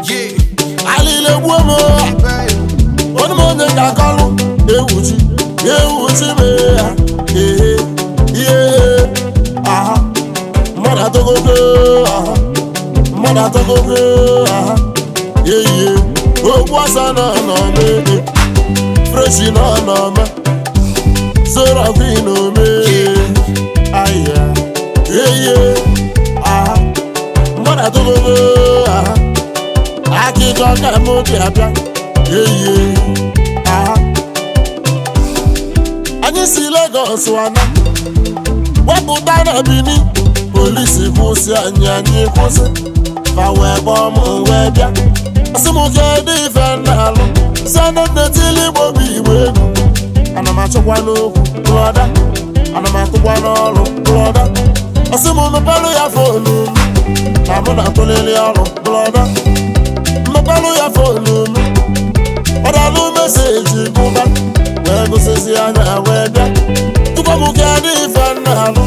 alile buomo onu mo ne ka kalu ewuchi me aha mada togogo aha ogwu asa na me fresh na me Zora queen o me aya aha mada togogo aha akiko ka mo ti abia aha anyị si Lagos wana wepụta na Bini polisi kwụsị anyị kwụsị fa wee kpọọ m wee bịa asị m kedụ ife na-alụ si anụ netili Igbo bụ Igbo ego ana m achọkwa n'okwu brọda ana m atụkwa n'ọrụ brọda asị m mepelụ ya fonu m na mụ na-atụlili ọrụ brọda mepelụ ya fonu m ọ dalụ meseji gụba wee gụsịzi anya wee bịa tupu m kedụ ife na-alụ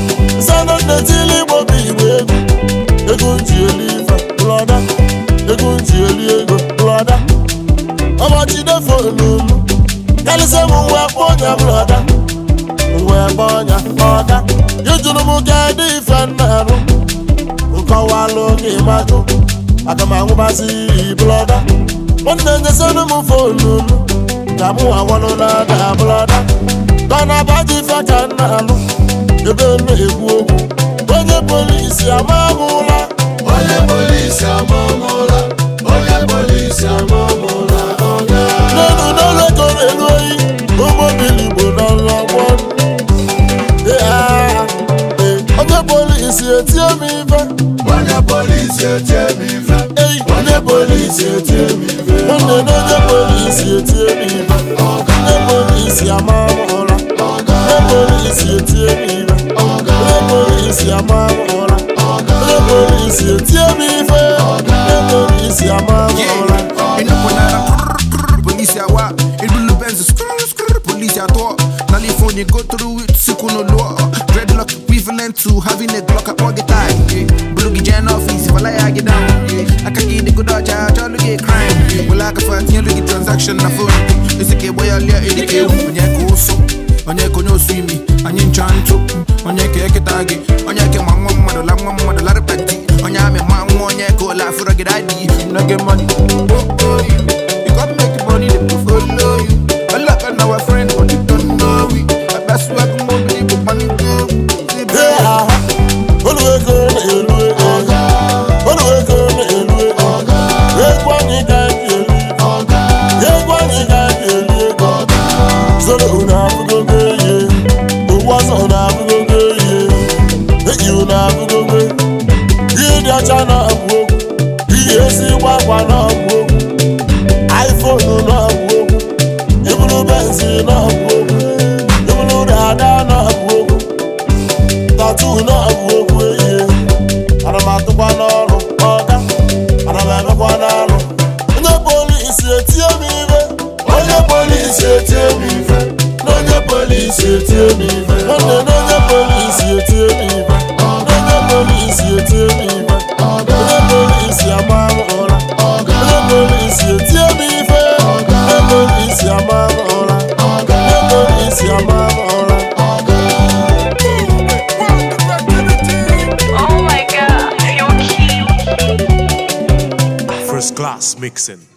si anụ netili Igbo bụ Igbo ego nji eli ife brọda ego nji eli ego brọda ọmọchide fonu m kalise m wee kpọọ ọnya brọda wee kpọọ ọnya ọga ịjụrụ m kedụ ife na-arụ nkọwalụ gị majụ aga m anwụbazi brọda nwanne nyesịrị m fonu m ka mụ awalụ na-ada brọda dọna baji ife ka m na-alụ ebe na-ekwu okwu onye polisi amamụla n'elu n'olekọrọ elu oyi ụgbọmmiri Igbo n'ọrụ ọgbọ onye polisi etie m ife nwanne na onye polisi etie m ife onye polisi amamụla onye polisi etie m ife onye polisi amamụla onye polisi etie m ife onye polisi amamụla police awa, it will Benz police at all. California go through it, no law. Dreadlock equivalent to having a Glock at all the time. Blue Jan office, if I lie, I get down. I can get the good dodge, I try to get crime. Well, I can find you look at transaction na phone. It's a key boy, I'll let it go. When you go so, when you go no swim me, and you try to, when you get a tag, when you get my mother, lot of petty. When you have a man, when you go laugh for a good idea, you not get money. Make the money to follow you. I love our friend, but you don't know we. That's why I'm gonna believe the money go. iPhone na agwụ ibulu benzi na agwụ ibulu dada na agwụ tattoo na agwụ ana m atụkwa n'ọrụ ọga ana m emekwa n'alụ onye polisi etie m ife onye polisi etie m ife onye polisi etie m ife nwanne onye polisi etie m ife onye polisi etie m ife onye polisi ama m ụra onye polisi etie m ife onye polisi ama m ụra onye polisi ama m ụra. First class mixing.